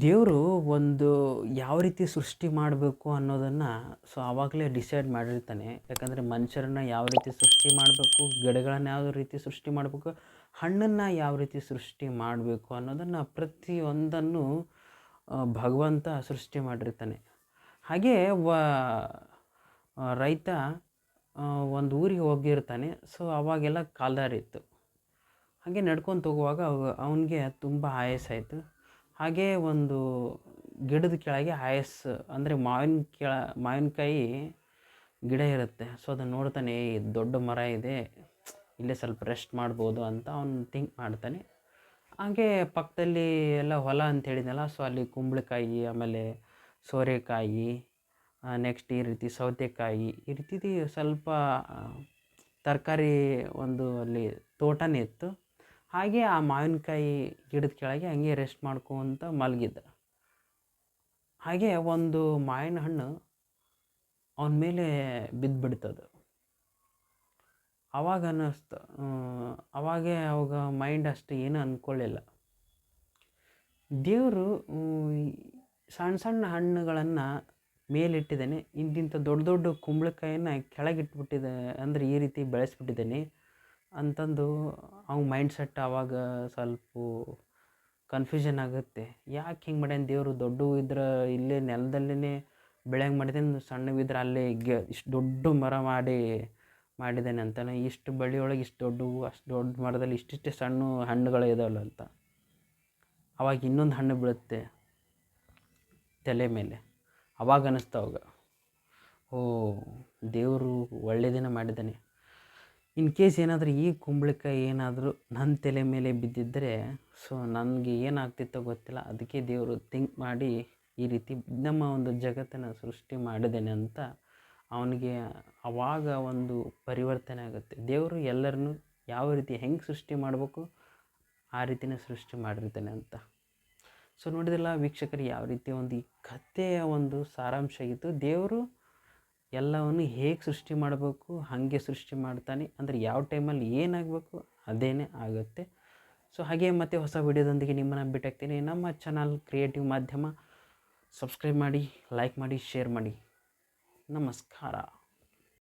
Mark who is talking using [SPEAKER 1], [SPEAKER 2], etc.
[SPEAKER 1] ದೇವರು ಒಂದು ಯಾವ ರೀತಿ ಸೃಷ್ಟಿ ಮಾಡಬೇಕು ಅನ್ನೋದನ್ನು ಆವಾಗಲೇ ಡಿಸೈಡ್ ಮಾಡಿರ್ತಾನೆ. ಯಾಕಂದರೆ ಮನುಷ್ಯರನ್ನ ಯಾವ ರೀತಿ ಸೃಷ್ಟಿ ಮಾಡಬೇಕು, ಗಿಡಗಳನ್ನು ಯಾವ ರೀತಿ ಸೃಷ್ಟಿ ಮಾಡಬೇಕು, ಹಣ್ಣನ್ನು ಯಾವ ರೀತಿ ಸೃಷ್ಟಿ ಮಾಡಬೇಕು ಅನ್ನೋದನ್ನು ಪ್ರತಿಯೊಂದನ್ನು ಭಗವಂತ ಸೃಷ್ಟಿ ಮಾಡಿರ್ತಾನೆ. ಹಾಗೇ ರೈತ ಒಂದು ಊರಿಗೆ ಹೋಗಿರ್ತಾನೆ. ಅವಾಗೆಲ್ಲ ಕಾಲ್ದಾರಿ ಇತ್ತು. ಹಾಗೆ ನಡ್ಕೊತ ಹೋಗುವಾಗ ಅವನಿಗೆ ತುಂಬ ಆಯಾಸ ಆಯಿತು. ಹಾಗೇ ಒಂದು ಗಿಡದ ಕೆಳಗೆ ಅಂದರೆ ಮಾವಿನಕಾಯಿ ಗಿಡ ಇರುತ್ತೆ. ಅದನ್ನು ನೋಡ್ತಾನೆ, ದೊಡ್ಡ ಮರ ಇದೆ, ಇಲ್ಲೇ ಸ್ವಲ್ಪ ರೆಸ್ಟ್ ಮಾಡ್ಬೋದು ಅಂತ ಅವನು ಥಿಂಕ್ ಮಾಡ್ತಾನೆ. ಹಾಗೆ ಪಕ್ಕದಲ್ಲಿ ಎಲ್ಲ ಹೊಲ ಅಂತ ಹೇಳಿದ್ನಲ್ಲ, ಅಲ್ಲಿ ಕುಂಬಳಕಾಯಿ, ಆಮೇಲೆ ಸೋರೆಕಾಯಿ, ನೆಕ್ಸ್ಟ್ ಈ ರೀತಿ ಸೌತೆಕಾಯಿ, ಈ ರೀತಿ ಸ್ವಲ್ಪ ತರಕಾರಿ ಒಂದು ಅಲ್ಲಿ ತೋಟನೇ ಇತ್ತು. ಹಾಗೆ ಆ ಮಾವಿನಕಾಯಿ ಗಿಡದ ಕೆಳಗೆ ಹಂಗೆ ರೆಸ್ಟ್ ಮಾಡ್ಕೊತ ಮಲಗಿದ್ದ. ಹಾಗೆ ಒಂದು ಮಾವಿನ ಹಣ್ಣು ಅವನ ಮೇಲೆ ಬಿದ್ದುಬಿಡ್ತದೆ. ಅವಾಗ ಅನ್ನಿಸ್ತು, ಅವಾಗ ಮೈಂಡ್ ಅಷ್ಟು ಏನು ಅಂದ್ಕೊಳ್ಳಿಲ್ಲ. ದೇವರು ಸಣ್ಣ ಸಣ್ಣ ಹಣ್ಣುಗಳನ್ನು ಮೇಲಿಟ್ಟಿದ್ದಾನೆ, ಇಂತಿಂಥ ದೊಡ್ಡ ದೊಡ್ಡ ಕುಂಬಳಕಾಯನ್ನು ಕೆಳಗಿಟ್ಬಿಟ್ಟಿದೆ, ಅಂದರೆ ಈ ರೀತಿ ಬೆಳೆಸ್ಬಿಟ್ಟಿದ್ದಾನೆ ಅಂತಂದು ಅವ್ನ ಮೈಂಡ್ ಸೆಟ್ ಆವಾಗ ಸ್ವಲ್ಪ ಕನ್ಫ್ಯೂಷನ್ ಆಗುತ್ತೆ. ಯಾಕೆ ಹಿಂಗೆ ಮಾಡ್ಯಾನ ದೇವರು? ದೊಡ್ಡವು ಇದ್ರೆ ಇಲ್ಲೇ ನೆಲದಲ್ಲೇ ಬೆಳೆಯಂಗೆ ಮಾಡಿದ್ದಾನೆ, ಸಣ್ಣವಿದ್ರೆ ಅಲ್ಲೇ ಇಷ್ಟು ದೊಡ್ಡ ಮರ ಮಾಡಿದ್ದಾನೆ ಅಂತಾನೆ. ಇಷ್ಟು ಬಳ್ಳಿಯೊಳಗೆ ಇಷ್ಟು ದೊಡ್ಡವು, ಅಷ್ಟು ದೊಡ್ಡ ಮರದಲ್ಲಿ ಇಷ್ಟಿಷ್ಟೇ ಸಣ್ಣ ಹಣ್ಣುಗಳು ಇದಾವಲ್ಲ ಅಂತ. ಅವಾಗ ಇನ್ನೊಂದು ಹಣ್ಣು ಬೀಳುತ್ತೆ ತಲೆ ಮೇಲೆ. ಅವಾಗ ಅನ್ನಿಸ್ತಾವಾಗ, ಓ, ದೇವರು ಒಳ್ಳೆಯದೇನ ಮಾಡಿದ್ದಾನೆ. ಇನ್ ಕೇಸ್ ಏನಾದರೂ ಈ ಕುಂಬಳಕಾಯಿ ಏನಾದರೂ ನನ್ನ ತಲೆ ಮೇಲೆ ಬಿದ್ದಿದ್ದರೆ ನನಗೆ ಏನಾಗ್ತಿತ್ತೋ ಗೊತ್ತಿಲ್ಲ. ಅದಕ್ಕೆ ದೇವರು ಥಿಂಕ್ ಮಾಡಿ ಈ ರೀತಿ ನಮ್ಮ ಒಂದು ಜಗತ್ತನ್ನು ಸೃಷ್ಟಿ ಮಾಡಿದ್ದೇನೆ ಅಂತ ಅವನಿಗೆ ಆವಾಗ ಒಂದು ಪರಿವರ್ತನೆ ಆಗುತ್ತೆ. ದೇವರು ಎಲ್ಲರನ್ನೂ ಯಾವ ರೀತಿ ಹೆಂಗೆ ಸೃಷ್ಟಿ ಮಾಡಬೇಕು ಆ ರೀತಿಯೇ ಸೃಷ್ಟಿ ಮಾಡಿರ್ತಾನೆ ಅಂತ. ನೋಡಿದ್ರಲ್ಲ ವೀಕ್ಷಕರು, ಯಾವ ರೀತಿ ಒಂದು ಈ ಕಥೆಯ ಒಂದು ಸಾರಾಂಶ ಆಗಿತ್ತು. ದೇವರು ಎಲ್ಲವನ್ನು ಹೇಗೆ ಸೃಷ್ಟಿ ಮಾಡಬೇಕು ಹಾಗೆ ಸೃಷ್ಟಿ ಮಾಡ್ತಾನೆ. ಅಂದರೆ ಯಾವ ಟೈಮಲ್ಲಿ ಏನಾಗಬೇಕು ಅದೇನೇ ಆಗುತ್ತೆ. ಹಾಗೆ ಮತ್ತೆ ಹೊಸ ವಿಡಿಯೋದೊಂದಿಗೆ ನಿಮ್ಮನ್ನು ಭೇಟಿಯಾಗ್ತೀನಿ. ನಮ್ಮ ಚಾನಲ್ ಕ್ರಿಯೇಟಿವ್ ಮಾಧ್ಯಮ ಸಬ್ಸ್ಕ್ರೈಬ್ ಮಾಡಿ, ಲೈಕ್ ಮಾಡಿ, ಶೇರ್ ಮಾಡಿ. ನಮಸ್ಕಾರ.